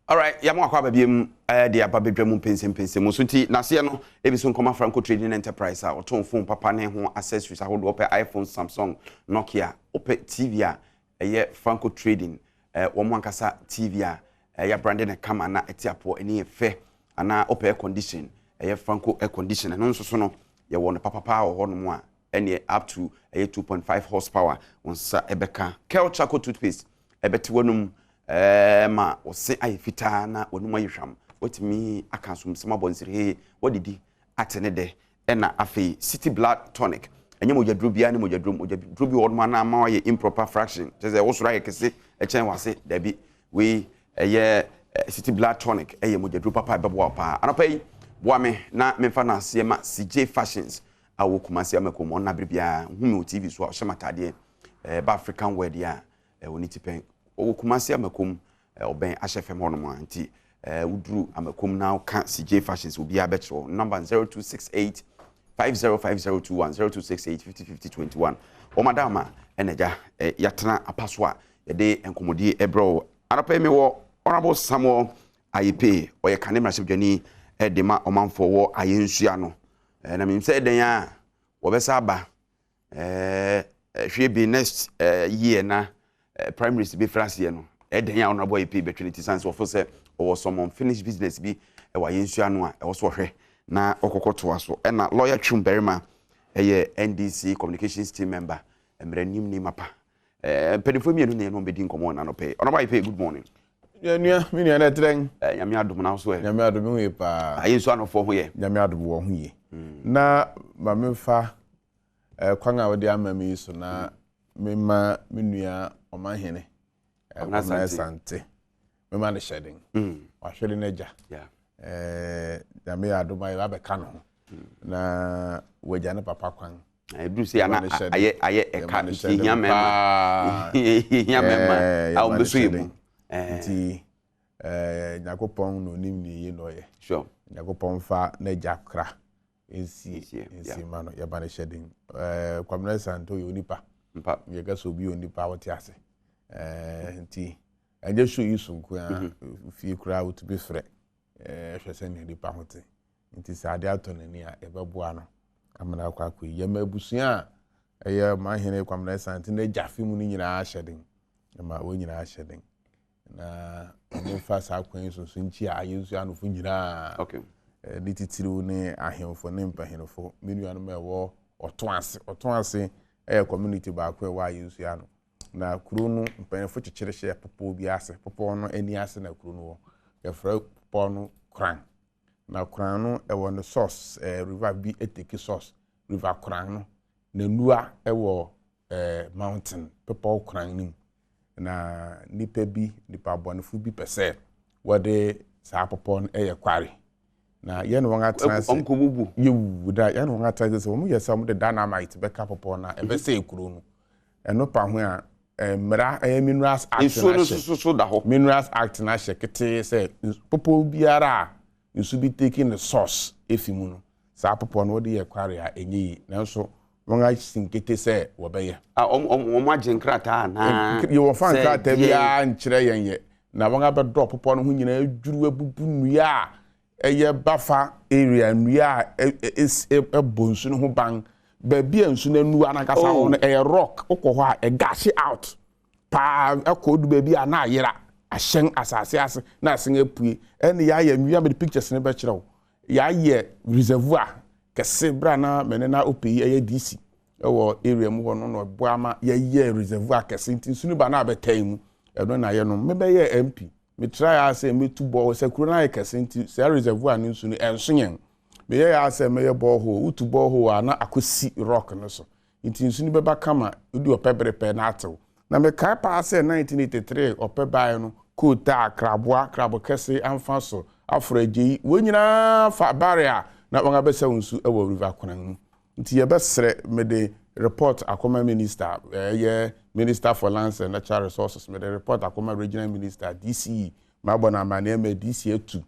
All right, ya mo akwa babiem de ababedwam Mpensenpensemu so nti na se no ebiso nkoma Franco Trading Enterprise a oton phone papa ne ho accessories ahodo ope iPhone, Samsung, Nokia, ope TV a eye Franco Trading wo mo ankasa TV a ya branded na kama na etiapo ene efe ana ope air condition eye Franco air condition no nso so no ye wo no papa ho no mo a ene up to 2.5 horsepower onsa ebeka Kel Charcoal toothpaste ebeti wonum ma ose ayefita na wonuma yehwam wotimi akansum sema bonsire he wodidi atene de na afei City Blood Tonic enye mojadru bia ne mojadru bi wonuma na ma ye improper fraction teze wosura ye kese echen wase dabi we eye City Blood Tonic eye mojadru papa bebo pa anapai boame na memfa na ase ma CJ Fashions awo kumase amakom na bibia humi TV so hyematade ba African wear dia woni tipen o kumase amakom oben ahefem hono anti udru amakom now can CJ Fashions will be a better number 0268 505021 0268 505021 o madama eneja yatena apaswa yede enkomodi ebro anapa me wo honorable Samuel Ayepe oye kanema sebdwani edema omanfo wo ayensua no na me say den a wo besa ba hwe be next year na primary be France ye no eden ya honorable IP between sense of say or some unfinished business bi e wa yensua no a e wo so hwe na okokoto aso e na lawyer Chumberima eye NDC communications team member emranim ni mapa pedifo mi enu ne no bedi nkomo na no pe honorable IP good morning ya nua mi nua na tren nyame adom na so e nyame adom hu ye pa ayensua no fo ho ye nyame adom wo hu ye na ma memfa kwan a wode ama mi so na mema minua omahene na sante mema ne shedding wa hwede na ja ya me adoma ya be ka no na waja ne papa kwan ebru se ana aye eka hia mema hia mema a o beso yimu nti nyakopon no nim ni ye no ye sure nyakopon fa na ja kra ensi ma no ya ba ne shedding kwamna sante yo nipa mpa ye ga so bi onipa wote ase nti anje show yi sunku a fi kura wotu be frɛ hwese ne nipa hote nti sa ade atonani a ebeboa no amana kwa ye mabusia eye mahene kwamna sante na jafi mu ni nyina ahyeden ma wo nyina ahyeden na mo fa sa kwan so nchi a ayensu anofo nyina okay dititiru ne ahemfo ne mpahenfo menu anu mewo otonase community ba kwa wa ayensu ya no na kuro no mpanefo kyekyerehye popo bi ase popo no ani ase na kuro no ye fra popo no kran na kran no ewo no source river bi eteki source river kran no na nua ewo mountain popo kran nim na nipa bonefo bi pese wode sa popo no kware na ye no wanga trans onkobubu yewu da ye no wanga trans so mu yesa mu de dynamite be ka popo na ebe se ekuro no eno pa ho a mra minerals act na so da ho minerals act na shekete say popo biara nsu bi taking the source efimu no sa popo no de ye kware a enyi na so wanga sinkete say wo be ye o agenkrata na ye wo fan krata bia nkyere yenye na wanga be drop popo no ho nyina adwuru abubu nua eye bafa area nua bonsu no ho ban ba bia nsu na nu anakasa ho no rock okọ ho a gashi out pa akodu ba bia na ayera ahyen asase ase na asen apue ene ya ya nua me pictures ne be kirew ya ye reservoir kese bra na mene na opeyi eye DC ewo area mu ho no boama ya ye reservoir kese nti nsu ba na abetai mu eno na ye no me be ye MP me try ase me tubo se kuro na ekese nti se reservoir ni nsu ni ensoyen me ye ase me ye borehole utu borehole na akosi rock no so nti nsu ni beba kama udi opebrepe na atew na me kai pa ase 1983 opebai no kota krabo kese amfa so Ofori-Atta wonyina fa barrier na wanga besa nsu ewo river konan mu nti ye besre me de report akoma minister ye Minister for Lands and Natural Resources me the report akoma regional minister DCE mabona maneme DCE2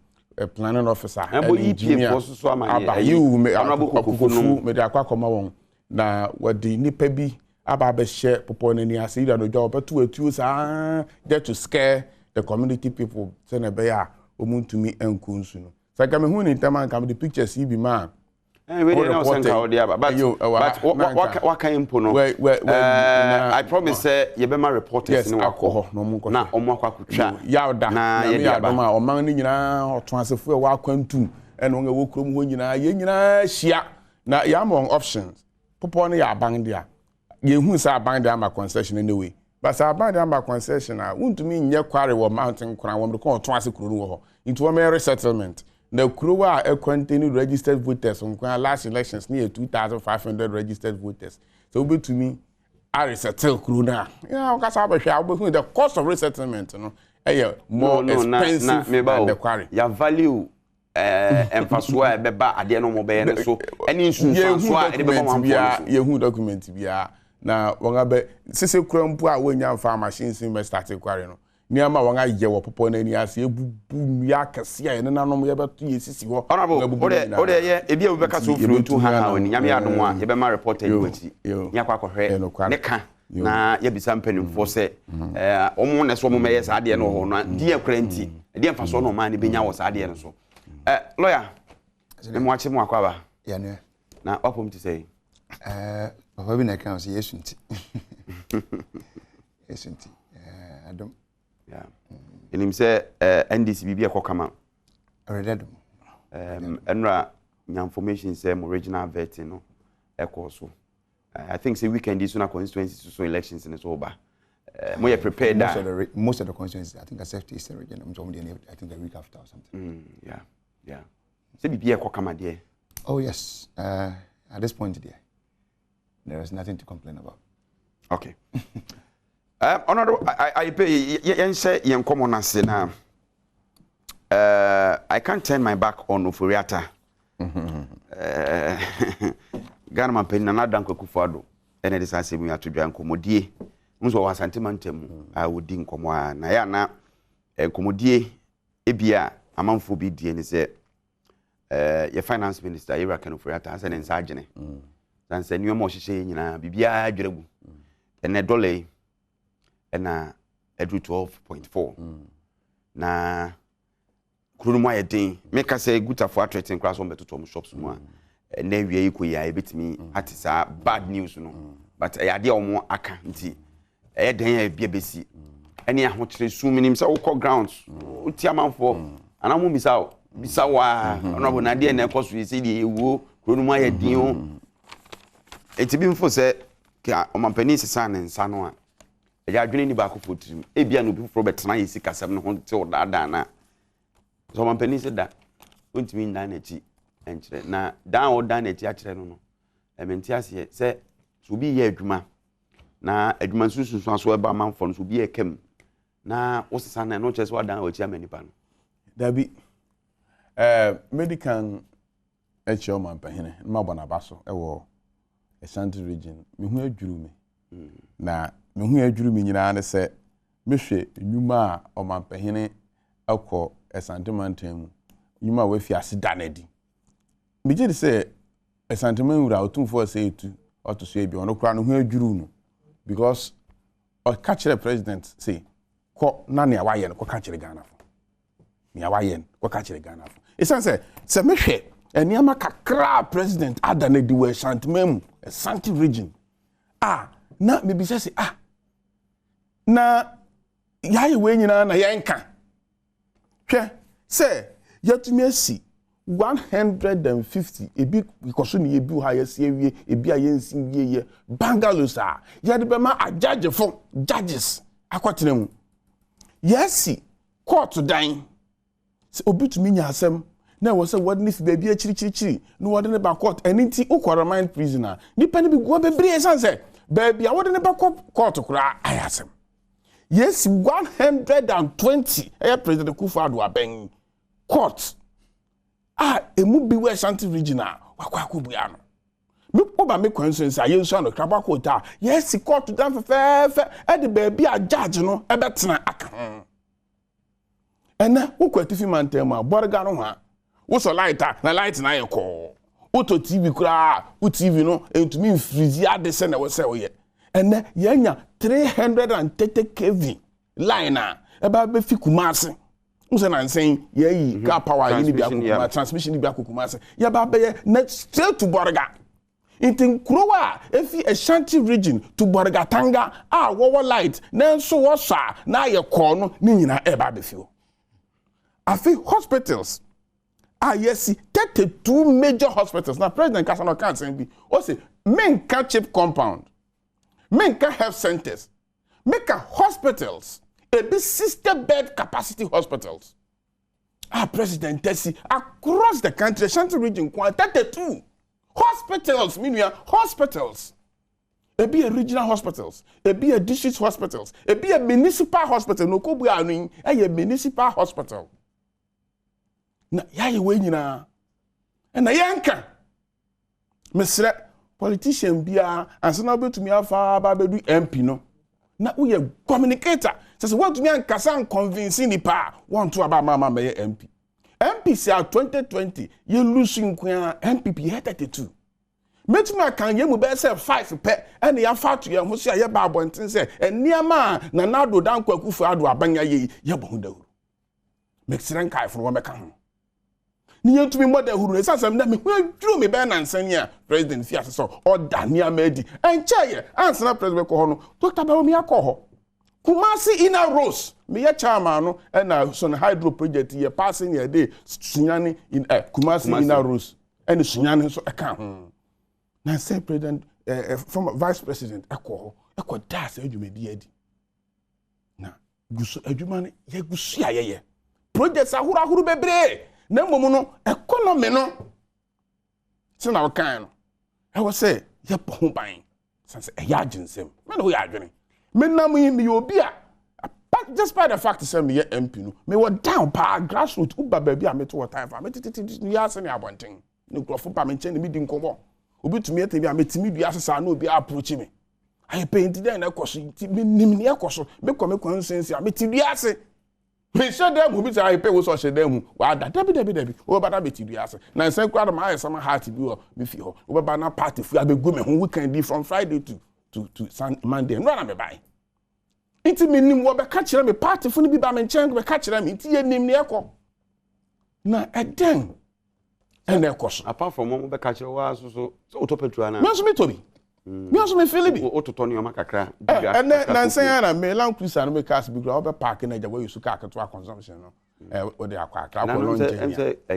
planning officer engineer so abayu me akukufu me de akoma won na wadi nipa bi aba be hye popo nani ase ida no job to atu sa get to scare the community people say na be ya omuntumi enku nsu no so ka me hu ni ntama ka the pictures yi bi ma we dey know senka odi aba but what can impo no I promise say ye be ma reporters ni wako na omo akwa yawda na ye Adom a oman ni nyina oton asefo e wa kwantum ene won wo krom ho nyina ye nyina hia na ya among options popo no ya aban dia ye hu sa aban dia ma concession anyway but sa aban dia ma concession a untumi nye kware wo mountain kran wo mde ko oton ase kuro no ho into wo mere settlement na kuro a contain registered voters on last elections near 2,500 registered voters so betumi a resettle kuro na ya ka sa ba hwa wo the cost of resettlement no more expensive than the quarry ya value emphasis e beba ade no mo be ne so any insunsu a e be mo ye hu document bia na wonga be sese kura mpu a wonya fa machines in start quarry no niama wonga ye wo popo na ni ase ebubu ya kase a ne nanom ye beto ye sisi ho ode ye e bia obeka so furu tu ha oni nyame Adom a ye be ma report e kwati nya kwa kohwe ne ka na ye bisa mpanimfo se omo ne so mo meye sa ade no ho no die kranti die mfa so no ma ne benya wo sa ade no so lawyer me mo ache mo akwaba ya ne na opom ti say papa bi na kan so yesunti yesunti Adom yeah enim say NDC bibi ekokama Adom enra nya information say mo regional vet no ekoso I think say weekend is una constituency so elections in so ba mo you prepared that most of the constituencies I think accept is region I think a week after or something yeah say bibi ekokama there oh yes at this point there is nothing to complain about okay honorable I pay yen say yen common ase na I can't turn my back on Ofori-Atta Ghana man pen na dan kwakufu Addo ene de sanse mu atodwa nkomodie nso wa Mpensenpensemu a wodi nkomo a na ya na nkomodie ebia amanfo bi die ne se ye finance minister Ira Ken Ofori-Atta ase ne nsa agene sanse niyo mo hihye nyina bibia adweregu ene dollar ena edu 12.4 na kuru mu ayedin meka say gutafo atretin class on betoto shops mu a na wie yi ko ya ebetimi atisa bad news no but yade omo aka nti den ya bia besi ene ahokere su minim say wo grounds uti amanfo anamu bisawa onabo na de na ekoso yi de ewo kuru mu ayedin o etibi mfo say ka omampani sesa ne nsa no a ya adwene ni ba ko fotirim ebia no bi fro betena yesi kasam no ho te odada na so omampani se da ontimi ndan na chi enchire na dan o dan na chi akire no no ementi ase se so bi ye adwuma na adwuma sunsun aso eba manfo no so bi ekem na wosesa na no chese wadan o chi amanipa no dabi medical echi omampahene ma bona baso ewo Ashanti region me hu adwuru me na me hu adwuru me nyina ne se mehwe nyuma a omampahene akọ Mpensenpensemu nyuma we fi ase danadi me gye se Mpensenpensemu wura otumfo se etu otoso ebi ono kra no hu adwuru no because o ka kire president say ko na ne awaye no ko ka kire Ghana fo ne awaye no ko ka kire Ghana fo esan se mehwe eniama kakra president adanadi we Mpensenpensemu Ashanti region na maybe say na yaye we nyina na yenka hwe say yatumi asi 150 ebi ikoso ne ebi ha yesi ewie ebi ayensi wieye bungalows a yade be ma ajudge for judges akwatena mu yesi court dan obitumi nya asem na wo say what if baby chiri no what ne ba court anything ukora mind prisoner ni pani bi go bebre sanse baby a what ne ba court kura ayasem yes 120 president Akufo-Addo aben court emu bi we Ashanti region wakwa akobua no me oba me consensus ayensu ano kraba court yes court dan fe e de baby a judge no e betena aka ena ukwatifi mantem a borga no ha wo so light na light na yeko auto TV kura u TV no entumi freeze ade se na wo se wo ye ene yenya 330 kV line eba be fi Kumasi unse na nsen ye car power ye ni bia Kumasi transmission ni bia Kumasi ya ba be straight to Borga intin Kurowa efi Ashanti region to Borga Tanga wowo light na nso wo sa na ye ko no ni nyina eba be fi o afi hospitals yes 32 major hospitals now President Kasano can't say be o say menka chip compound menka health centers make hospitals a big sister bed capacity hospitals President Tessie across the country Ashanti region 32 hospitals meaning hospitals it be a regional hospitals it be a district hospitals it be a municipal hospital no ko bu anu a municipal hospital na yaye we nyina na yanka mesre politician bia ansa na obetumi afa ba bedu MP no na we communicator says want to me ankasa convince ni pa want to aba mama me MP say 2020 you lose nkwa MPP 32 metuma kan ye mu be say 5 pe and ya fa to ye ho so ye ba abonten say eniama na Addo dan kwakufu Addo abanya ye bohu dawuru mesre nkai fo wo meka ho ni yentumi moda huru ne sasam na me dwuru me be na nsania president fi aseso o dania madi enche ansana president ko ho no Dr. Bawomi akọ Kumasi Inner Rose me ye chairman no na so hydro project ye passing ye day sunyane in Kumasi Inner Rose and sunyane so eka ho na say president former vice president akọ das adwumadi adi na guso adwuma ne ye gusu ayeye projects ahuru bebre na momu no economy no se na wakan no I was say ye po ban sense e ya aginsem me no ya adwene me na me obi a just by the fact say me ye MP no me wo down pa grassroots uba ba bia me to time fa me titi ya se ne abonten ne krofo pa me nche ne mi di nkomo obi tumi ete bia me timi dua asesa na obi approach me I paint den na koso me nim ne koso me kwa sense a me ti dua ase me sure dem who be say pay wo so she dem wa da debi wo ba da beti dua ase na nsen kwa ma aye sama heart bi wo be fi ho wo ba na party fu abegu me ho weekend be from Friday to Monday no na me buy iti me nim wo be ka kire me party fu ni bi ba me nchen be ka kire me iti ye nim ne ekọ na eden ene ekoso apart from mo be ka kire wa so utopetua na me so me tobi me also me feel bi ototo ne o makakra na nsen na me Land Cruiser no me cars bi go be park na ja we use car to consumption no we dey akwa ko longe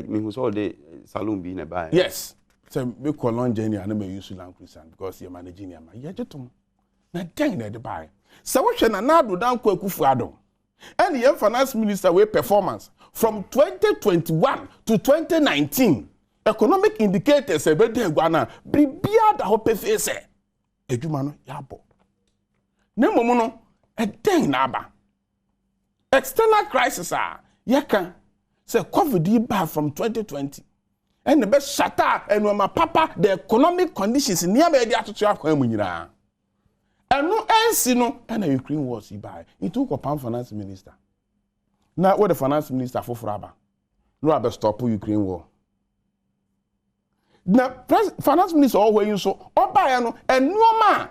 me who so the salon bi na buy yes so me ko longe ni na me use Land Cruiser because you managing am ya jetum na den na dey buy so we hwe na Addo dan kwakufu Adom and the finance minister we performance from 2021 to 2019 economic indicators e be dey gwana bibia da ho pefese edwuma no yabo na momu no eden na aba external crisis yeka say COVID ba from 2020 and the best shatter and my papa the economic conditions near be dey atoto akwa mu nyina eno ensi no na Ukraine wars ibai into ko pan finance minister na what the finance minister for aba no abe stop Ukraine war na finance minister always so oba no enuoma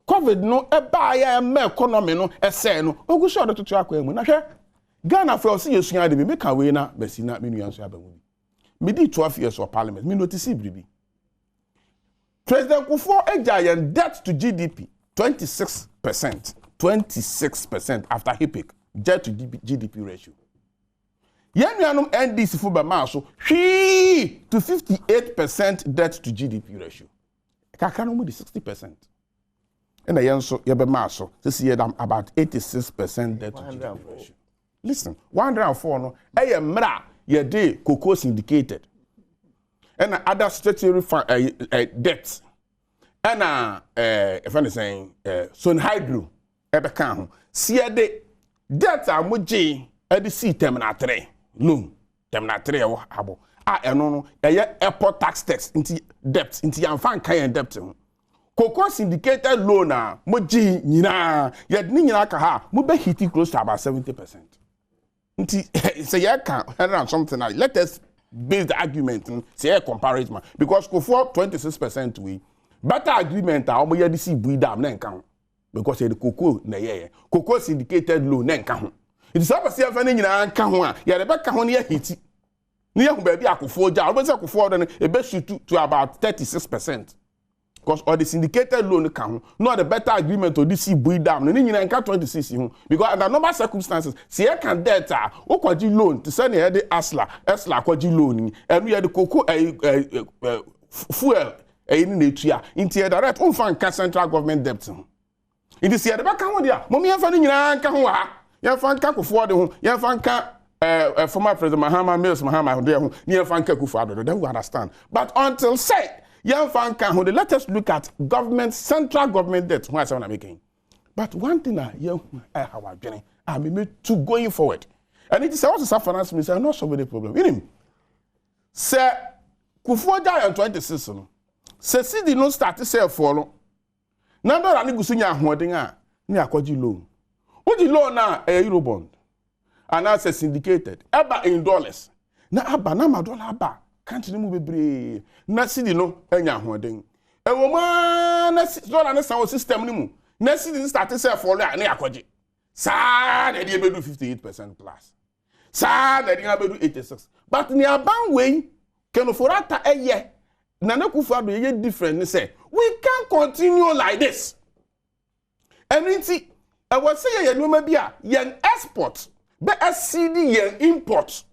COVID no eba ya me economy no ese no oguso do tutu akwa mu na hwe Ghana for see yesua de me ka we na basi na me nuan so abamu me di 12 years of parliament me notice bribi President Ofori-Atta debt to GDP 26% after he pick debt to GDP ratio Yanuanum NDC for Bamaso, to 58% debt to GDP ratio. Kakanomu the 60%. And the Yanso Yabemaso, this year about 86% debt to GDP ratio. Listen, 104 no, mra ye day cocoa syndicated. And other statutory debts. And if I'm saying Son Hydro, Ebekan, see de debt are muji at the sea terminal 3. Loan terminal 3 abo eno no airport tax into debt into yanfan kan debt cocoa syndicated loan moji nyina ye ni nyina ka ha mo be hit close to about 70%. Nti say ya can and something like let us base the argument say a comparison because go for 26% we better agreement omo ye see bui dam na nkan because the cocoa na ye cocoa syndicated loan na nkan ho It is up to any Kahua, Yadabaka Honia Hiti. Near baby Akufo-Adjei, always Akufo-Adjei, a best to about 36%. Because all the syndicated loan account, not a better agreement to this build down, and in 26 because under normal circumstances, see I can data, or quadri loan to send the Esla quadri loan, and we had the cocoa fuel in the tria, into direct unfund central government debt. It is here the back on there. Mommy and Fanny Kahua, Yan Kaku-Adjei, Yan former President Mahama Mills Mahama, near Fankaku-Adjei, they will understand. But until say, Yan let us look at government, central government debt. Why am I making? But one thing I made to going forward. And it is also finance minister, I'm not solving the problem. In him, say, Akufo-Adjei on 26, say, see the no start to say follow. Now, I need to see your holding near Kwaji loan. What the loan now a Eurobond? And I say syndicated. Eba in dollars. Now, Abba, now my dollar Abba. Can't you move a na see the no enya holding. A woman, dollar and sound system nimu. Next city start to say for near Kwaji. Sad, they do 58% plus. Sad, they do 86. But near Banway, can Ofori-Atta a year. Nana Akufo-Adjei different. They say we can't continue like this. And I was saying, you maybe a young export, but a CD young import.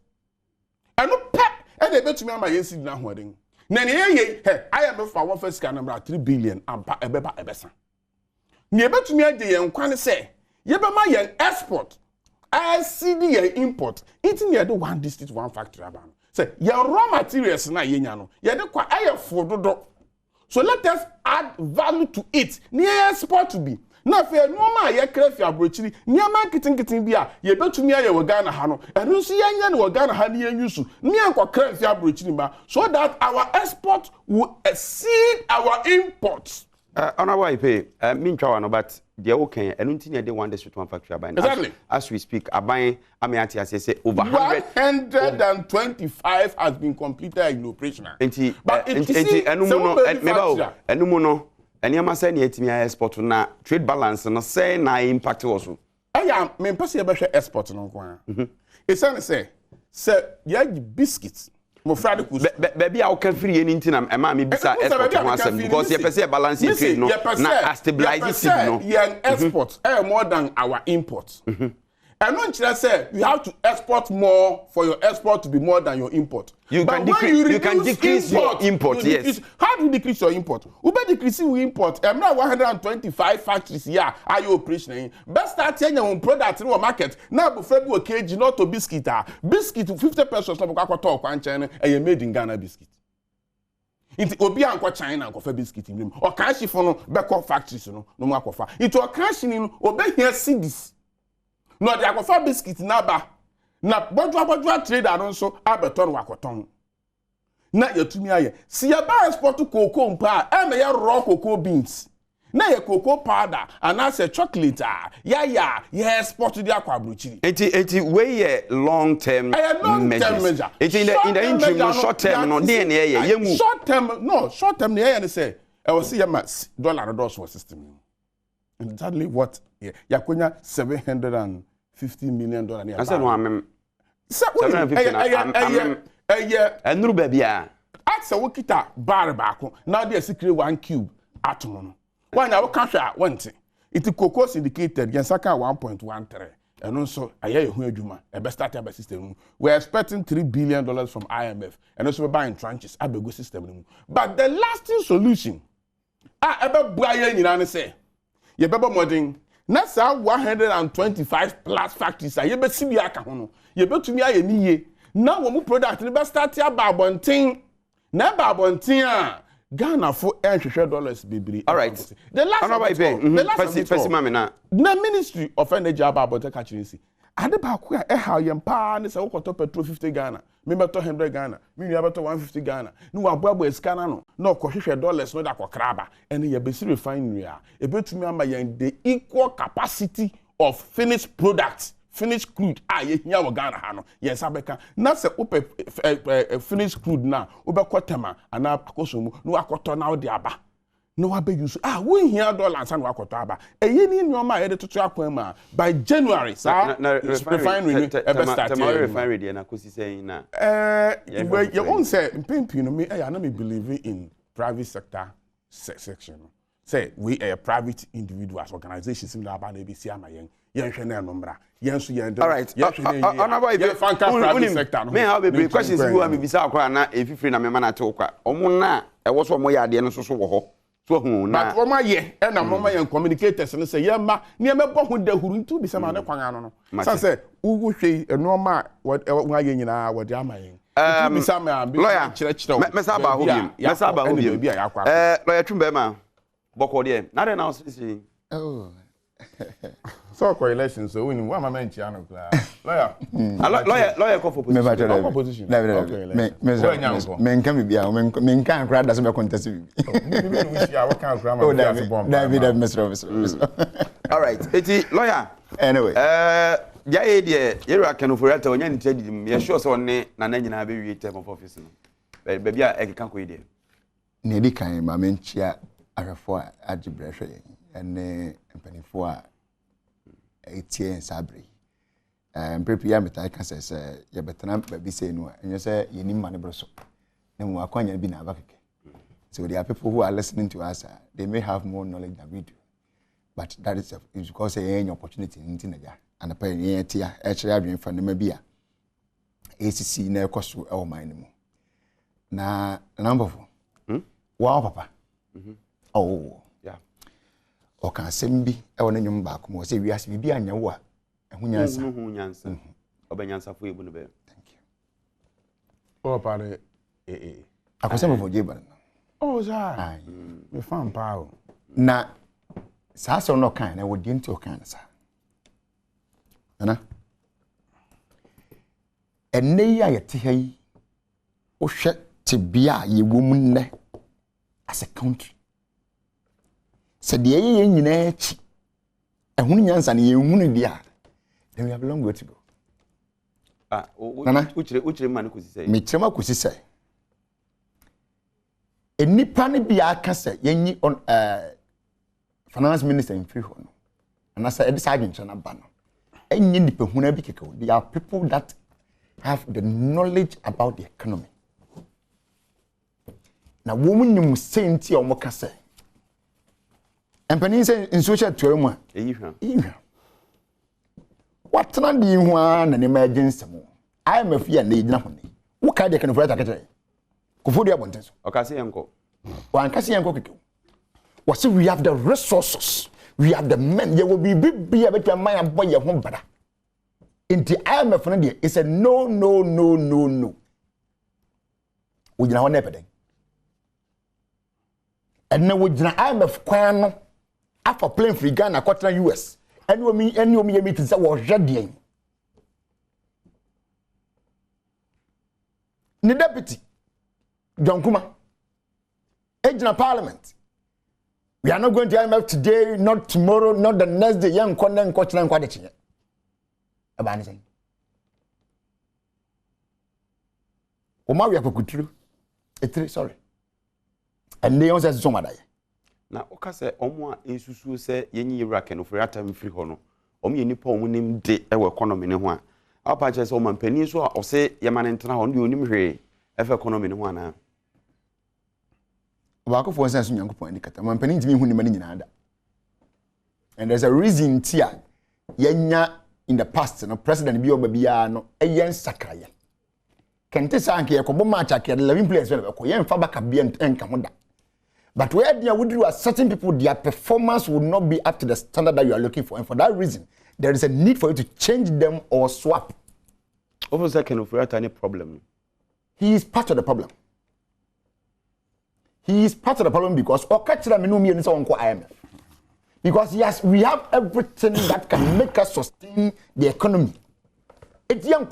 And no pep, and they bet to me on my AC now. Wedding. Nanny, I am for one first scan number 3 billion and a beba a bessa. Near bet to me a young quan say, you be my young export. I CD young import. Eating the other one district, one factory. Say, your raw materials na yenyano. Yede kwa aye fododo. So let us add value to it. Near export to be. Na fe no ma ye krefi abrochiri. Near marketing bia ye betumi aye we Ghana ha no. Enu so yenya ne we Ghana ha ne yenyusu. Near kwa krefi abrochiri ba so that our export will exceed our imports. Honorable Ipe, Minchawa no, but the okay, and until they want this one factory aban. Exactly. As we speak, aban, Amiati, as I say, over 125 has been completed in operation. But Enumuno, and Yamasani etimi export na trade balance and say na impact also. I am Mpensenpensemu export no kwa. It's say yeah biscuits. Baby, I can free anything. I'm me bisa export because you perceive balance trade no na stabilize signal. Yeah, export more than our imports. And when you say you have to export more for your export to be more than your import. You can decrease your import. Yes. How do you decrease your import? Ube decreasing your import. I'm not 125 factories here. Are you operational? Best start selling your own product in the market. Now, before you kg not to biscuit. Biscuit 50 pesos. So we can talk one China and you made in Ghana biscuit. It will be uncle China and coffee biscuit in or cash for no back factories. No more coffee. It will cash in obey here cities. No, they are for biscuit naba. Na Badwam trade also abeton wakoton. Na yetumi aye. Si ya ba export cocoa mpa, e me ya raw cocoa beans. Na ye cocoa powder and as a chocolate ya export the akwa abrochiri. Eti we long term measures. Eti in the interim no short term no dey na ye short term na ye say I will see ya dollar dollars for system. And exactly what yakonya $750 million. I said no amem. And baby, at a wokita bar bako. Now they secret 1 cube atom. One our country went it cocoa indicated Yansaka 1.13. And also a year juma a best starter system. We're expecting $3 billion from IMF and also buying tranches at the good system. But the lasting solution ever Brian in say ye beba modern na sa 125 plus factories ye be sibia ka ho no ye betumi aye niye na wo mu product ne be start ya ba bonten na ba bonten a Ghana for $800 bibiri. All right. The last the Ministry of Energy about catching ade ba ko e ha ye mpa ne se wo petrol 50 Ghana me beto 100 Ghana me nua beto 150 Ghana ni wa boabo esika na no na okohwehwe dollars no da kokraba ene ye besi refinery a e betumi ama yan the equal capacity of finished products finished crude ye hia wo Ghana ha no yes abeka na se wo finished crude na wo be kotema ana akoso mu no akoto na wo de aba no wa be use we hear dollars and wakoto aba eyi ni nyoma ye de toto akwan ma by January sa refinery e start refinery dey na kosi say na you won't say mpempi no me na me believe in private sector section say we are private individuals organizations in the aba na be see ama yen hwe na nombra yen so yen all right private sector me how be questions you am be say akwa na efifiri na me ma na te okwa omo na e wo so omo ya de no so wo ho so hu na but omo ye e na omo ye communicators no say ye ma ne me bo hu da huru ntu bi say ma ne kwan ano no say say wo hwe eno ma wa ye nyina wo de ama yen ntu bi say ma bi kire me sa ba ho bi lawyer Twumbe ma boko de na de na say oh so for election so we wa mama nchi ano kla lawyer call for position me nka me bia me nka akra da so me contest bi we see our kan akra ma be bomb David Mr. all right eti lawyer anyway ya e de yera kan Ofori-Atta onya ni trade me sure so ne na nyina be wi term of office no be bia e kan ko ide ne di kan ma me nchia ahwefo agibre hwe ene mpanifo a etie sabre mpepia metai ka se ye betena ba bi se no enye se yenim ma ne broso na mu akwanya bi na abakeke so there are people who are listening to us they may have more knowledge than we do but that is because any opportunity nti na ja and pa ye tia e kire adwen fa ne ma bi a ACC na ekoso e o man mu na Ampofo wa papa oh o kan sembi e wona nyum ba ko mo se wiase bibi anya wo a ehunyansa obenyansa fo ebu no be thank you o pare akosema for Jeba oh za me fan pa o na sa so no kan na wo di nti o kan sa ana enne ya yete hai o hwe te bia ye wo mu nne as a country se de ye nyina chi ehunu nyansa ne ye hunu dia then we have a long way to go uchire man ko sisai me chema ko sisai enipa ne bia aka se yenyi on finance minister in free ho no and asa edisa adwenche na ba no enyi nipa huna bi keke they are people that have the knowledge about the economy na wo munyum senti o mo ka se empani se in social tuamu a ehwa watna di hu a na ne emergency mo IMF ya na yina ho ne wo ka de kan Ofori-Atta kete Kofodu abontenso okase yenko wan kase yenko keke what say we have the resources we have the men there will be bibia betia man boy ye ho bada inti IMF no de is a no wo gina ho na epeden and na wo gina IMF kwan no afa plane free Ghana kwatna US eni omi ye meeting say wo hwede ni deputy John Kuma ejina parliament we are not going to IMF today not tomorrow not the next day yan konne nkochina nkwade chinye aba ni say o ma wi akokuturu etiri sorry and they also so madaye na okase omo a esusu se yenyi yewra ken Ofori-Atta mfiri ho no omo ye nipa omo nim de e we economy ne ho a apa che se o mampani so a o se ye man ntena ho no onim hwe e fe economy ne ho ana ba ko fo sense nyankopon ani kata mampani ntimi hu ni mani nyina ada and there's a reason tia yenya in the past no president bi oba bia no eyen sakraye kente sanke yakobo match akere 11 players we ko yen fa baka bia enka ho da but where there would do certain people their performance would not be up to the standard that you are looking for and for that reason there is a need for you to change them or swap. Over second Ofori-Atta any problem? He is part of the problem. He is part of the problem because IMF. Because yes, we have everything that can make us sustain the economy. It's young.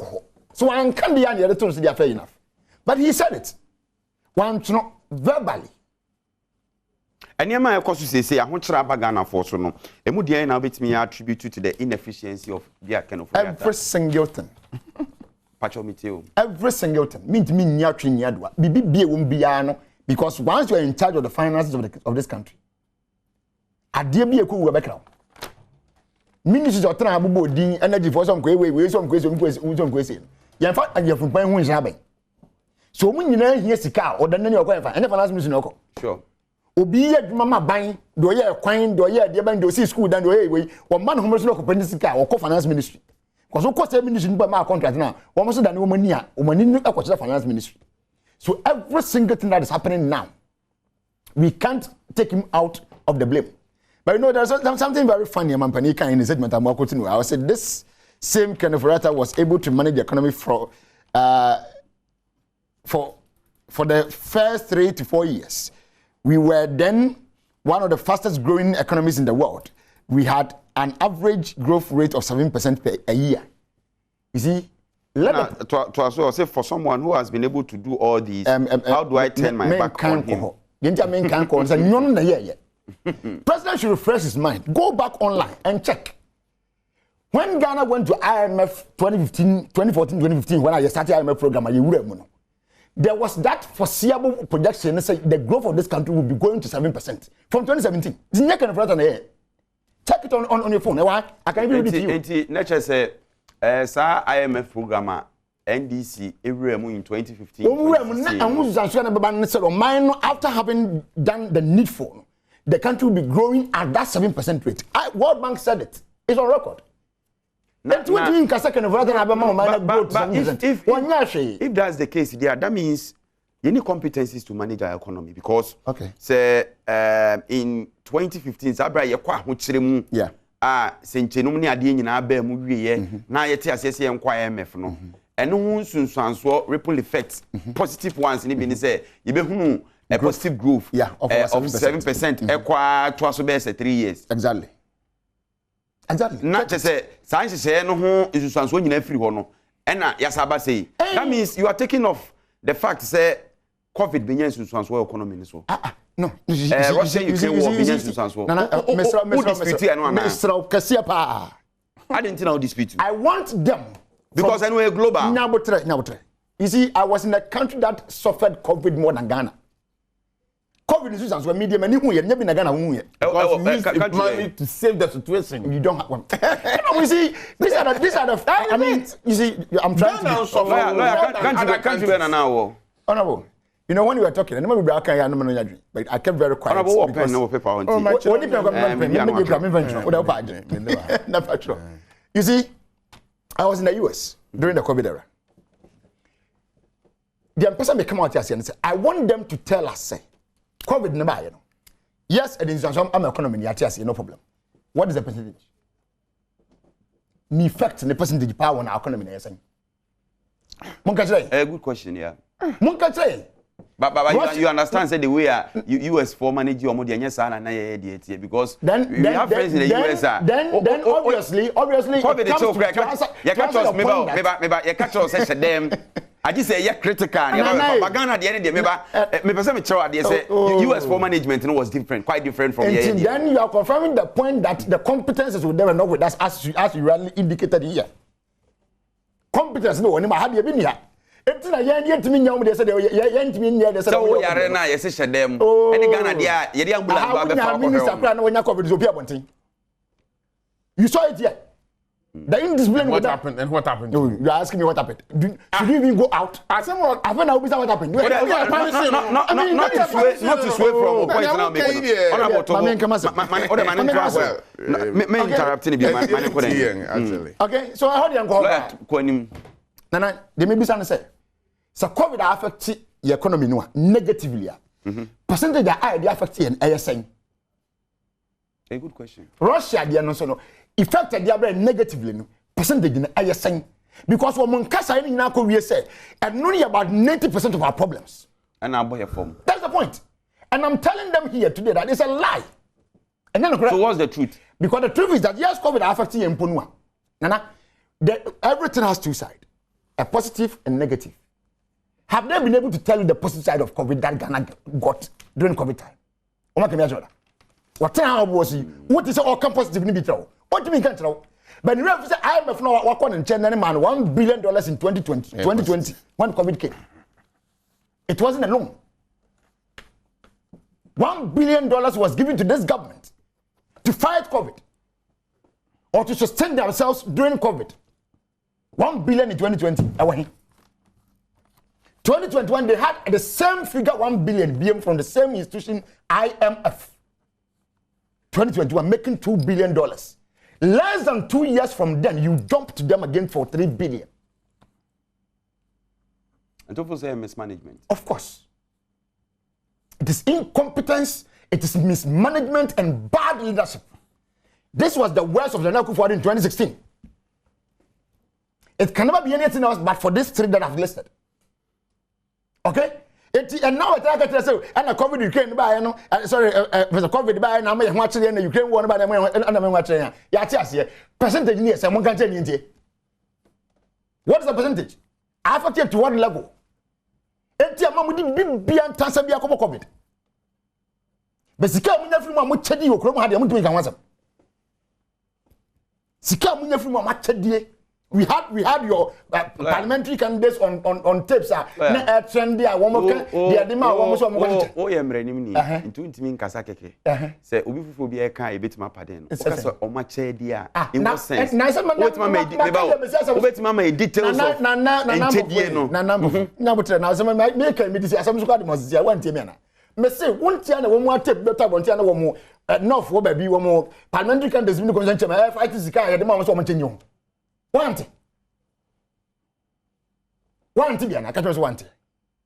So I can't be any other things they are fair enough. But he said it. Once not verbally. And yama ekosu say ahonchira bagana for so no emu dia na betimi attribute to the inefficiency of their kind of every single thing. Pacho miteo. Every single thing. Mean nya twenya do. Bibi bie won bia no Because once you are in charge of the finances of this country, Addo be a cool background. Ministries of Transport, energy for some way, some question. In fact, I have from Pine Wins Abbey. So when you know here's a car or the name of and the finance minister. Sure. Obi mama buying, do ye coin, do ye dear band, do see school, then do ye or man who must look upon this car or finance ministry. Because of course, ministry by my contract now, almost than woman near, woman in the finance ministry. So every single thing that is happening now, we can't take him out of the blame. But you know, there's something very funny, Mampanika, in his statement. I will say this same kind of Ofori-Atta was able to manage the economy for the first 3 to 4 years. We were then one of the fastest growing economies in the world. We had an average growth rate of 7% per a year. You see, say for someone who has been able to do all these, how do I turn my back on him? President should refresh his mind. Go back online and check. When Ghana went to IMF 2014-2015, when I started IMF program, there was that foreseeable projection that said the growth of this country will be going to 7% from 2017. Check it on your phone. I can read it to you. Nature say, IMF program NDC in 2015. After having done the needful, the country will be growing at that 7% rate. World Bank said it. It's on record. If that's the case, that means you need competencies to manage our economy because say in 2015 Zabra ye kwa ho kire mu senchenom ne ade nyina ba mu wiye na ye te asese ye nkwa IMF no eno hu sunsuanso ripple effects positive ones ni bi ni say ye be hunu a positive growth of 7% ekwa to aso be 3 years exactly. Not just say science say no ho isusanso nyina free ho no ena yasaba say that means you are taking off the fact say COVID be isusanso economy ni so no Russia you can war be isusanso Mr. Kasia pa I didn't know dispute I want them because anyway global now you see I was in a country that suffered COVID more than Ghana. COVID is as well medium and you never in Ghana money to save the situation. You don't have one. You see, these are the I mean, you see, I'm trying to can't you now. Honorable, you know when you were talking, I never but I kept very quiet. You see, I was in the US during the COVID era. The person may come out here and say, I want them to tell us, say, COVID never, you know. Yes, it is some economy, no problem. What is the percentage? The effect in the percentage power on our economy, yes. A good question, yeah. But you understand say the way US for manage your money and sana na because then we have friends in the US then obviously COVID is so great. You catch us maybe you catch us say them I just say yeah critical but Ghana the end me person me tell they say US for management was different, quite different from here. Then you are confirming the point that the competences will never know with us as you rightly indicated here. Competence no one had you been here. It's not yet to me. They said, they said, so we are now, yes, them. Any Ghana, they are you saw it yet. The indiscipline. What happened? And what happened? You're asking me what happened. Should you even go out? I said, what happened? Not to sway from a point now. Okay, so I heard you go. Nana, they may be saying, so COVID affects the economy negatively. Percentage that I affect and ASN. A good question. Russia, they are not so affected the negatively. Percentage in ASN because when Moncasa in Nako we say, and only about 90% of our problems. And our boy form. That's the point. And I'm telling them here today that it's a lie. And then so what's the truth? Because the truth is that yes, COVID affects you in Punua. Nana, everything has two sides. A positive and negative. Have they been able to tell you the positive side of COVID that Ghana got during COVID time? What is all positive? What do you mean can't tell? But the reference IMF now work on in China man $1 billion in 2020 when COVID came. It wasn't alone. $1 billion was given to this government to fight COVID or to sustain themselves during COVID. 1 billion in 2020. 2021, they had the same figure, 1 billion BM from the same institution, IMF. 2021, making $2 billion. Less than 2 years from then, you jump to them again for 3 billion. And don't say mismanagement. Of course. It is incompetence, it is mismanagement and bad leadership. This was the worst of the Ampofo-Adjei in 2016. It can never be anything else but for these three that I've listed. Okay? And now I say, and a COVID Ukraine by no, sorry, there's a COVID by now, I'm watching the Ukraine one by the and I'm watching. Yeah, percentage near someone can tell you. What is the percentage? Affected to what level? Mama didn't be an answer be a COVID. But Sika Munafima Muchedi, or Chroma had a Mutu can answer. Sika Munafima Machedi. We had your parliamentary candidates on tapes. Trendy, into Kasa Keke. Say, Ubifobia can a bit my pardon. It's a much idea. In what sense? What Mamma details of Nana, make a medicine. Some squad must say, I want Timena. Messi, one Tiana, one more tape, better one Tiana, one more. North for baby, one more. Parliamentary candidates, no consent. I fight the car, the mama so much in you. Want it be an actors want it.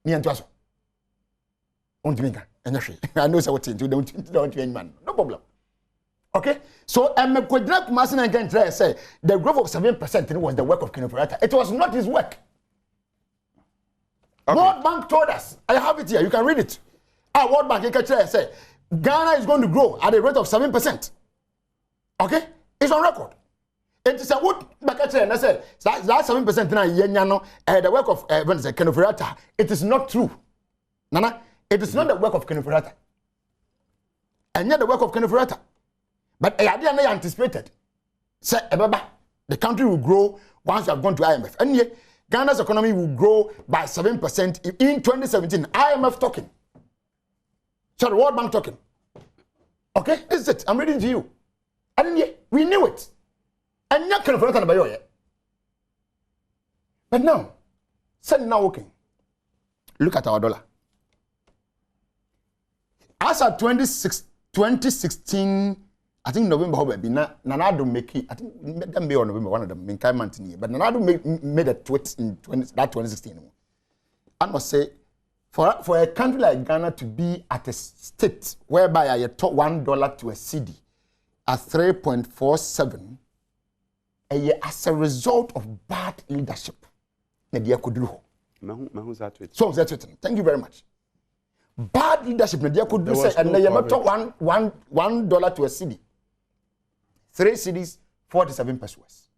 Me and Twasso. Won't me and I know what to do, don't change man. No problem. Okay? So I'm a quadruple master and can try say the growth of 7% was the work of Ofori-Atta. It was not his work. Okay. World Bank told us. I have it here, you can read it. Our World Bank can try say Ghana is going to grow at a rate of 7%. Okay? It's on record. It is a wood back and I said that 7% now the work of Ofori-Atta. It is not true. Nana, it is not the work of Ofori-Atta. And yet the work of Ofori-Atta. But I didn't anticipated. Say the country will grow once you have gone to IMF. And yet Ghana's economy will grow by 7% in 2017. IMF talking. So the World Bank talking. Okay, this is it. I'm reading to you. And yet we knew it. And not kind of about you. But now, send now working. Look at our dollar. As at 2016, I think November, Adom make it. I think that may or November, one of them, in month in here. But Adom made a tweet in 2016. I must say, for a country like Ghana to be at a state whereby I taught $1 to a cedi at 3.47. As a result of bad leadership. So that's it. Thank you very much. Bad leadership. Nadia could do say, and they $1 to a cedi. 3 cedis, 47 pesos.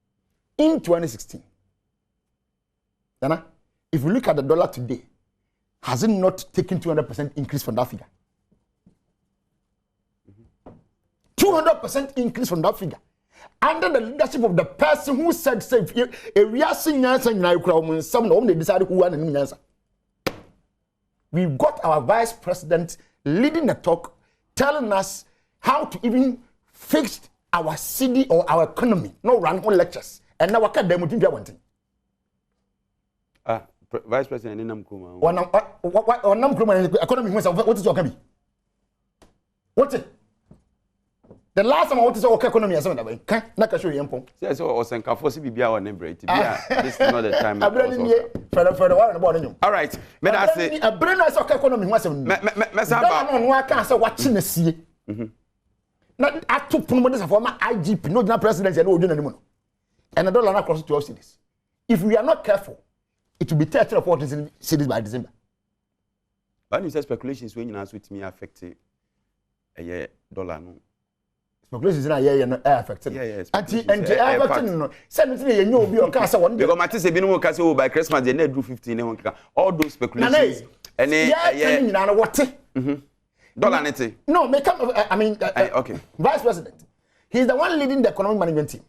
In 2016. Dana, if you look at the dollar today, has it not taken 200% increase from that figure? 200% increase from that figure. Under the leadership of the person who said, we've got our vice president leading the talk, telling us how to even fix our city or our economy, no run on lectures. And now, what can they do? Vice President Inam Kuma. Economy, what is your economy? What's it? The last time I want to say okay economy as well, can not show you Mpong. Yes, so was Ampofo-Adjei be our name. This is not the time. All right, but I say a brain is okay economy. What's it? I can't say watching the sea. Not I took promoted for my IGP, no president, and no anymore. And I don't learn across 12 cities. If we are not careful, it will be 13 or 14 cities by December. But you say speculations when you ask with me affected a dollar. Speculations in a year and affected. Yes. Anti-affected. Send me a new bill or cast one. Because Matisse has been cast over by Christmas, they never do 15. All those speculations. And what? Dollar net. No, make up. I mean, okay. Vice President. He's the one leading the economic management team.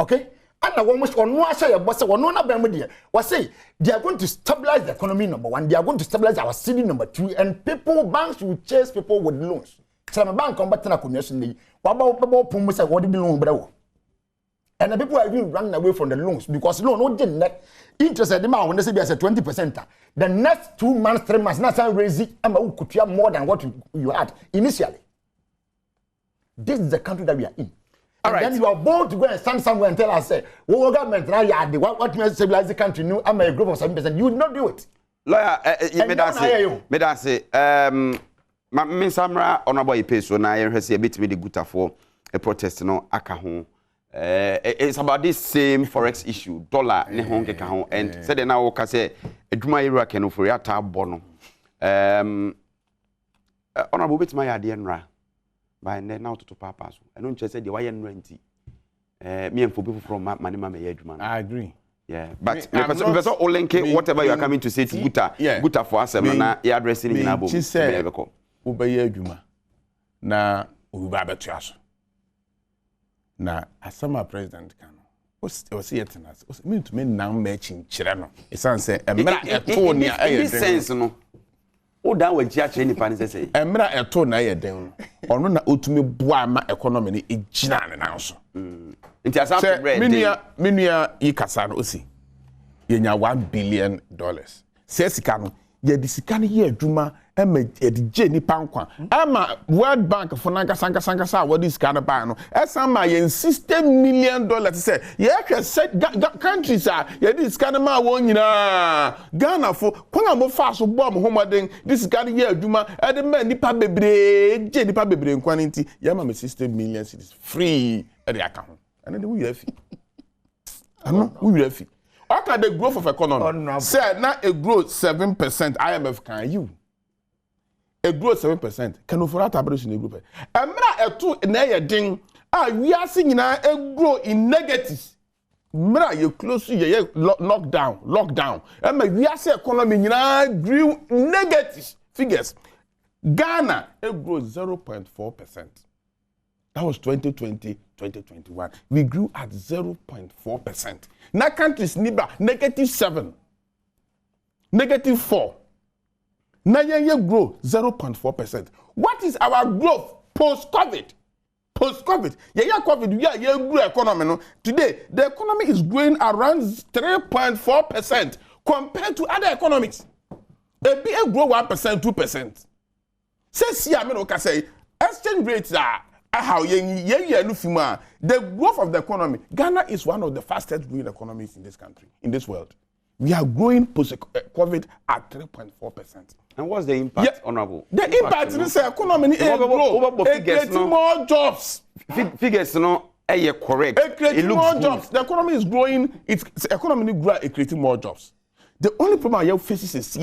Okay? And I almost on one side of Bossa, one of them, was say they are going to stabilize the economy, number one, they are going to stabilize our city, number two, and people, banks will chase people with loans. Some bank combatant a commission, what about Pumus and what did loan, bro? And the people are even running away from the loans because loan didn't net interest at the amount when they say there's a 20%. The next 2 months, 3 months, not raise it, could you have more than what you had initially. This is the country that we are in. And then you are bold to go and stand somewhere and tell us, say, well, government now you are the what may stabilize the country. No, I'm a group of 7%. You would not do it. Lawyer, me da say, me samra honorable Ipeso na yen say bit me the guta for a protest no aka ho. It's about this same forex issue, dollar ne ho nkeka ho, and said na wo ka say adwuma yero aka no Ofori-Atta abo no. Honorable bit my ade nra. By now to papa so I don't just say the why renti me and for people from manima me adwuma. I agree. Yeah, but Professor Olenke, whatever you are coming to say to Guta for us na you addressing in abo me ko ubeye adwuma na uba betuaso na asama president kan o see it na me to me nan ma chinchire no esan say emra eto ni aye sense no o dan wa ji ache nipa ni say emra eto na aye den ono na otumi boa ma economy ni ejina ne nan so nti asam bread menua yi kasa no osi yenya $1 billion say sika no ye di sika no ye adwuma ema edije nipa nkwa ama World Bank for nanka sanka what is kind of buy no esama ye $60 million say ye hwe countries are ye dis kind of ma won nyina Ghana for kwanga mo fa so bo mo homoden dis kind of ye adwuma e de ma nipa bebre je nipa bebre nkwa nti ye ma me $60 million cities free e de aka ho and then we afi ano we afi okay the growth of economy say na a growth 7% IMF can you a growth 7% can Ofori-Atta operation group emra eto na ye den we are seeing na a grow in negatives mra you close ye lockdown we are see economy nyina grew negative figures Ghana a grow 0.4%. That was 2020-2021. We grew at 0.4%. Now countries niba -7, -4. Now you grow 0.4%. What is our growth post-COVID? Post-COVID, COVID, we grow economy. No? Today, the economy is growing around 3.4% compared to other economies. A grow 1%, 2%. Say, I mean, say exchange rates are how the growth of the economy. Ghana is one of the fastest growing economies in this country, in this world. We are growing post-COVID at 3.4%. And what's the impact, Honorable? The impact is the economy creating more jobs. Figures, correct. It looks more jobs. The economy is growing. It's economy creating more jobs. The only problem I face is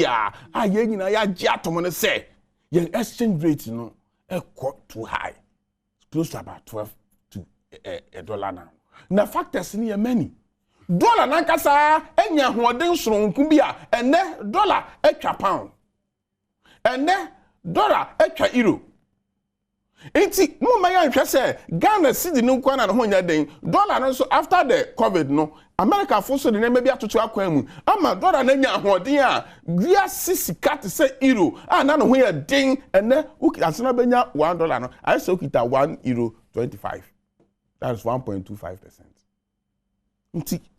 the exchange rate, too high. It's close to about 12 to $1 now. Now factors in many. Dollar nankasa enya hoden soronku bia ene dollar etwa pound ene dollar etwa euro enti mo ma yan hwe se Ghana cedi no kwa na ho nya den dollar no so after the COVID no America for so de na bia atoto akwan mu ama dollar na nya hoden a bia sisika te se euro na no ho ya den ene asena benya $1 no I say okita €1.25 that is 1.25%.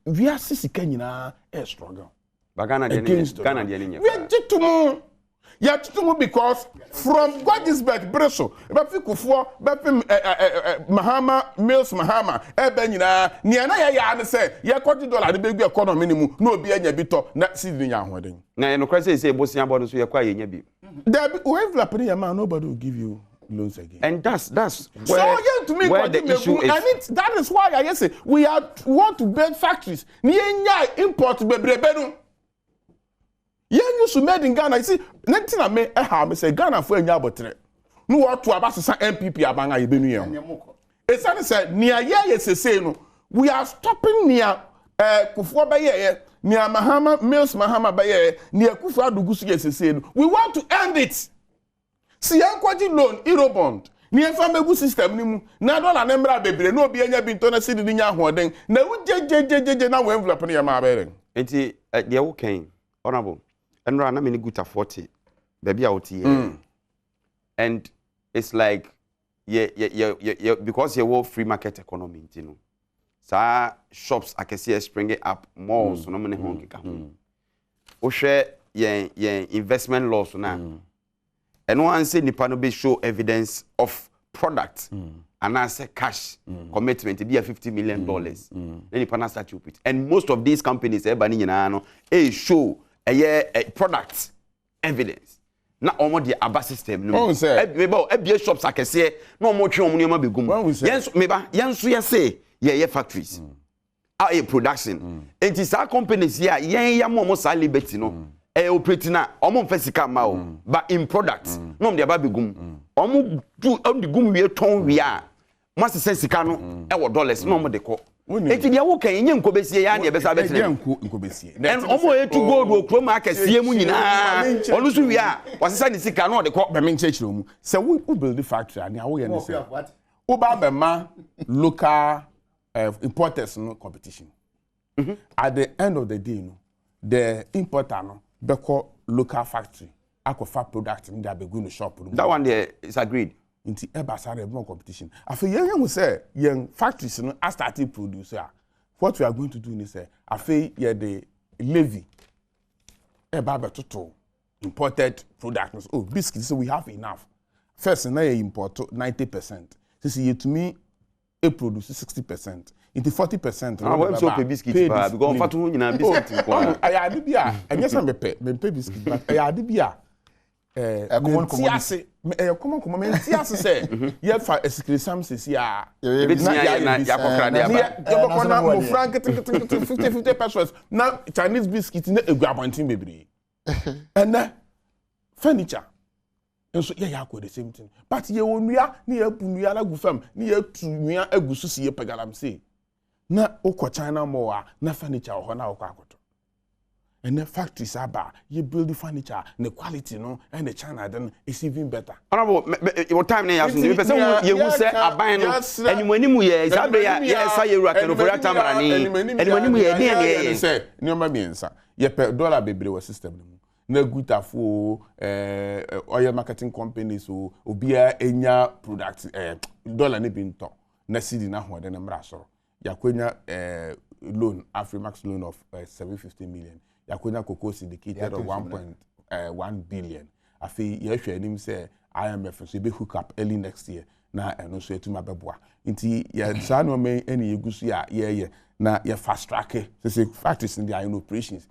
We are sisika nyina struggle. Ghana we are because from Godisberg Breso Bafikufor Mahama Mills Mahama nyina niana ya say ya $40 the big economy minimum no be anya bito na sidin ya hoden na no kwase say bosia bodo so ya kwa yenya bi there we have la man nobody will give you loans again. And that's where, so to me, where the issue is. And that is why I say we want to build factories. Nienya import bebrebe. Yen used to made in Ghana. You see, nothing I me say Ghana for enya botre. No what to abasa MPP abanga yebenu yen. Esane say near ye say no. We are stopping near Kufuor baye near Mahama Mills Mahama baye near Kufuor Adugusu say no. We want to end it. See, Yankwaji loan, Eurobond. ni efa megu system ni mu na dollar na mra bebre na obi anya bi ntona cedi ni nya ahoden na wu je na we envelope na ya ma abere enti de wo kan honorable enra na me ni guta 40 baby out here and it's like yeah because you work free market economy you know sa shops akese spring up malls no me ne ho nkeka ho o hwe ye investment laws na and one say nipa no be show evidence of product and I say cash commitment be $50 million then nipa na start to put and most of these companies everybody nyina no show a product evidence na omo the aba system no e shops akese na omo twe omo niam begum yenso meba yenso yese ye factories a production enti sa companies here yen ya mo sa liberty no operating na omo mfesika ma o but in products no de aba begum omo do gum wie ton wie a mo se sika no wo dollars no omo de ko enti de wo kan yen nkobesie ya na e be sa betre nkobesie and omo etu gold o kro ma kasie mu nyina onu so wie a wasesa ni sika no de ko be men chechiro mu se we build the factory and how we say wo ba be ma local importers no competition at the end of the day no the importer no be call local factory akofa product in that be go no shop that one there is agreed inti eba sare more competition afi yen say yen factories no are starting producer what we are going to do is say afi ye the levy eba be toto imported products oh biscuits so we have enough first na you import 90% this is to me e produce 60% into 40%. I want to pay biscuits because on fatu nyina biscuit ko. Aya de bia, anya san me pay biscuit but aya de bia common common tiase say ye fa esikresam sesi a ya kokra de aba. Ya bokona mo frank 50 pesos na Chinese biscuit na egu abontin bebre. And furniture so yeah go the same thing but ye onua na ye punua la gu fam na ye tunua agusu si ye pagalam say na okọ China mo a na furniture ho na okọ akoto and the factories aba you build the furniture the quality no and the China then is even better honorable your time na ya so you person ye hu say aban no animanimu ye sabe ya sa ye ru Ofori-Atta marani animanimu ye dey say ni o ma biensa ye pe dollar bebre wa system no na gutafo oil marketing companies so obia enya product dollar ne binto na cedi na ho de na mra so yakwenya loan Afrimax loan of 750 million yakwenya cocoa syndicated of 1.1 billion afi ye hwe anim say IMF so be hook up early next year na eno so etuma beboa nti ya sa no me eni yegusu ya ye na ye fast track say factories in their operations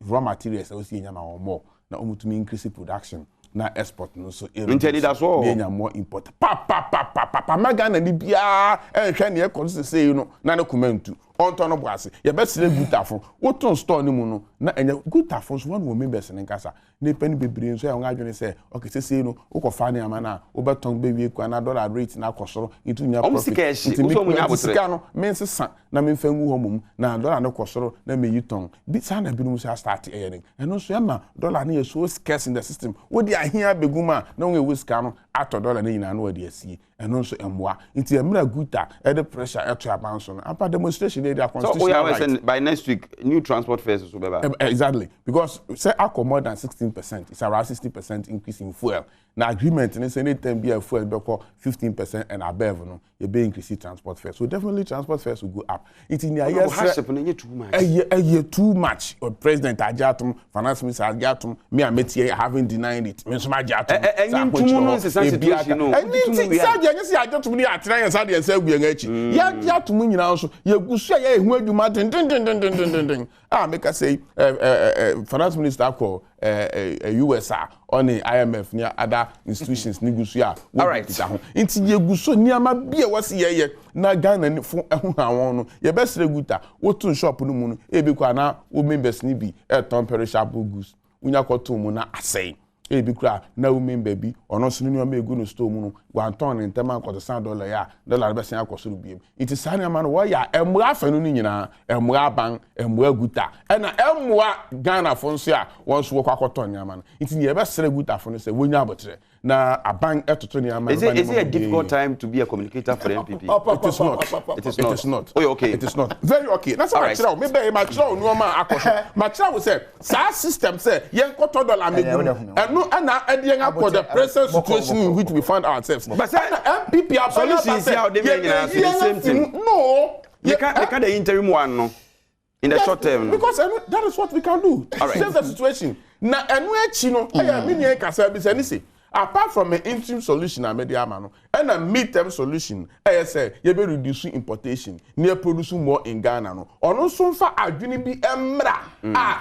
raw materials also nyama more na omutumi increase production na export no so intended as well nya more import pa magana ni bia ehwe ne e ko say you know na na kumantu onto no boase ye be sire gutafo woton store ni mu no na enya gutafo so one wo members ne nkasa ne pani bebre so ya nga adwene say okay say no ukofa ne ama na obeton be wie kwa na dollar rate na akosoro itu nya profit so mu nya botre no mensesa na memfangu ho mum na dollar ne kosoro na meyi ton bi sa na binu so start eyening eno so ya ma dollar ne so scarce in the system wo di ahia beguma na wo ewiska no ato dollar ne nyina na wo di asie eno so emwa nti emra guta e the pressure e to abanso no apa demonstration dey constitutional right. So by next week new transport fares will be back. Exactly because say I more than 16%, it's around 60% increase in fuel. Now agreement and say anytime be a fuel because 15% and above no you be increase transport fares. So definitely transport fares will go up. It's in the year too much. A year too much. President Adjatum, Finance Minister Adjatum, me and Metie having denied it. Me so Adjatum. And too much is situation no. And you see Adjatum ni atran and say dey say we ngachi. Ya Adjatum nyina so ye gusu ya ehu adwuma den make us say Finance Minister call US on the IMF near other institutions ni gusu ya. All right. Inti ye gusu niama bia wasi ye na Ghana ni fun ehun awon no ye best reguta wotun shop no mu no ebi kwa na wo members ni bi ton perishable goods unya kwoto mu na asay ebi kura na wo member bi ono so ni o ma egu no store mu no one ton in terms of the sound dollar ya dollar be sen akoso biem it is sane man wo ya emwa fa no nyina emwa ban emwa guta na emwa Ghana fo nso a won so kwakoto nyama no it ye be sere guta fo no se wonya abotre na aban etoto nyama is it a difficult time to be a communicator for the MPP? It is not. Oh, okay. It is not. Very okay. That's what I tell. Maybe my child no man akoso. My child will say, "Sa system say yen koto dollar me and no na edian for the present situation in which we find ourselves." But MPP solutions here they mean the same thing. No. You can't the interim one no. In the short term. Because that is what we can do. Save the situation. Na enu echi no, me ni kasa bi se ni se. Apart from an interim solution and media man, and a mid-term solution, I say you be reducing importation, near producing more in Ghana. No, or no so far Adwini be emra.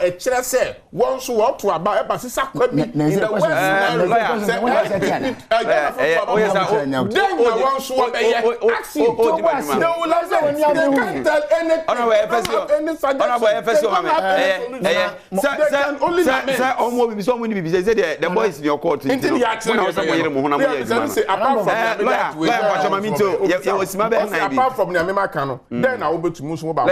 A chere say once walk to about a pasisa kwebi in the west. Then once walk they can't tell the boys in your court. Apart from the American, then I will be to Muslim about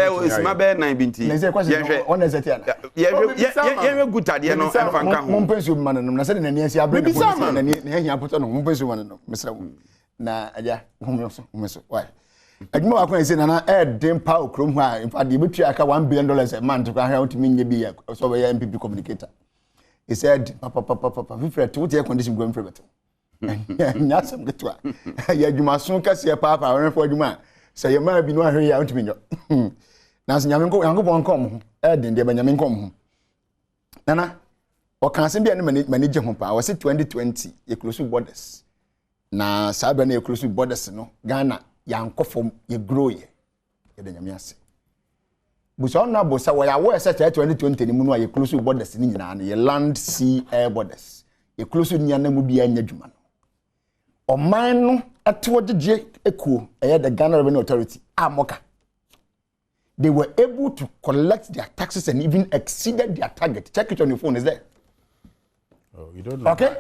Adwuma akwa ese na dem pa okrom ho a in fact dey betua aka $1 billion a month kwa ha utimi nye bi so be MPP communicator. He said, Papa, Fifre, to what air condition going for better. Not some good one. You soon cast your papa, I run for you, man. So you might be no hurry out to me. Now, Yaminko, Uncle won't come, Ed, and Benjamin come. Nana, or can't be any manager home power. Was it 2020? Exclusive borders. Now, Sabane exclusive borders, no, Ghana, young coffin, you grow ye. Yamiasi. Busona bosa wa ya wo set 2020 ni mu no ye close borders ni nyina na ye land sea air borders ye close nya na mu bia nya dwuma no oman no ato gege ekuo the Ghana Revenue Authority amoka they were able to collect their taxes and even exceeded their target. Check it on your phone, is there? Oh, you don't know. Okay,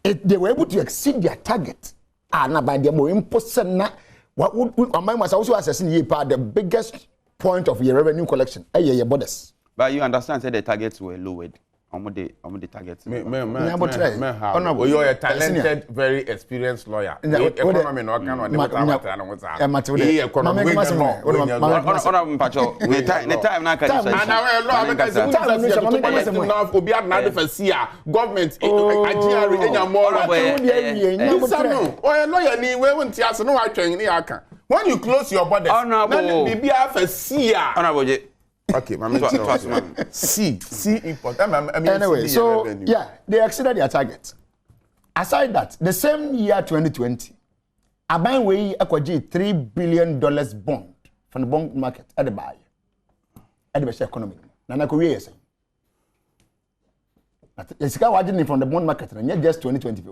they were able to exceed their target na by the more impossible na what would oman was also assessing ye part the biggest point of your revenue collection, your borders. But you understand that the targets were lowered. The targets. You're a talented, very experienced lawyer. Economy no can on the when you close your borders, okay, see important. Anyway, so yeah, they exceeded their target. Aside that, the same year 2020, Aban Way acquired $3 billion bond from the bond market at the buy, at the best economy. Nana Korea say, the Sika was from the bond market, and yet just 2020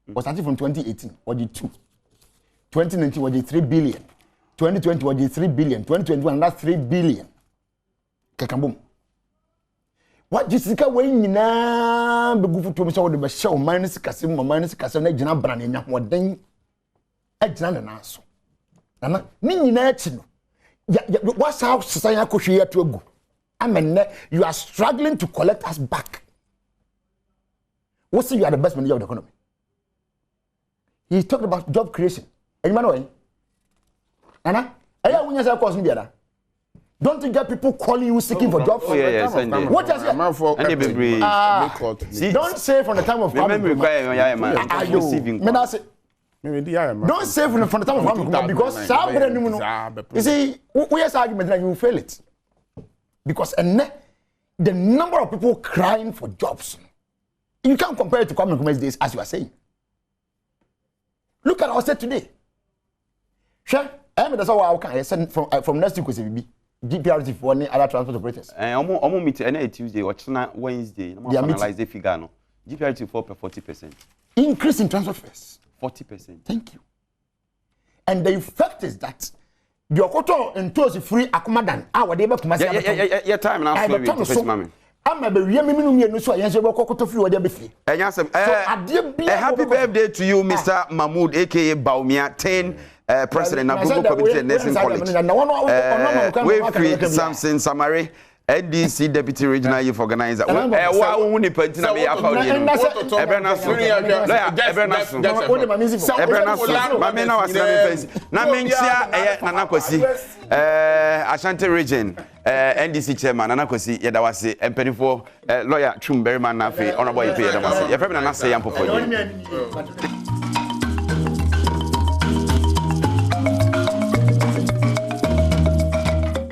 was starting from 2018 or the 2019 was 3 billion, 2020 was 3 billion, 2021 that's 3 billion. Kakambum. What Jessica Wayne na be gufu to me so de be show minus kasem na gina brane nya hoden agina na so. Nana ni nyina achi no. What's how society akohwe ya to agu. Amen you are struggling to collect us back. What say you are the best manager of the economy? He talked about job creation. And you know Nana, aya wunya say course ni biara. Don't you get people calling you seeking for jobs? Oh, yeah, what is it? Don't say from the time of remember don't say from the time of Kwame because you see, where's argument that you fail it? Because the number of people crying for jobs, you can't compare it to Kwame Nkrumah's days, as you are saying. Look at our state today. Sure, that's how I can send from next week. GPRT for any other transport operators. Omo meet any Tuesday or Wednesday. No analyze the figure no. GPRT for 40%. Increase in transport fares. 40%. Thank you. And the effect is that your quota and tours free accommodan. Our day back yeah time now. ama be wie mimi no mienu so ayen so be kokoto firi wode be fie Enyasem happy birthday to you Mr. Mahmoud aka Baumia 10 president na Google Community Nursing College. We free Samson Samari NDC Deputy Regional Youth Organizer. Wa wu ni pantina me afa odi no. Ebrenaso. Mame na wasena me face. Na menchia Nana Kwasi. Ashanti region NDC chairman Nana Kwasi yeda wase empanifo lawyer Twum Berryman na fe honorable Yepe yeda wase. Yefe me na say Ampofo-Adjei.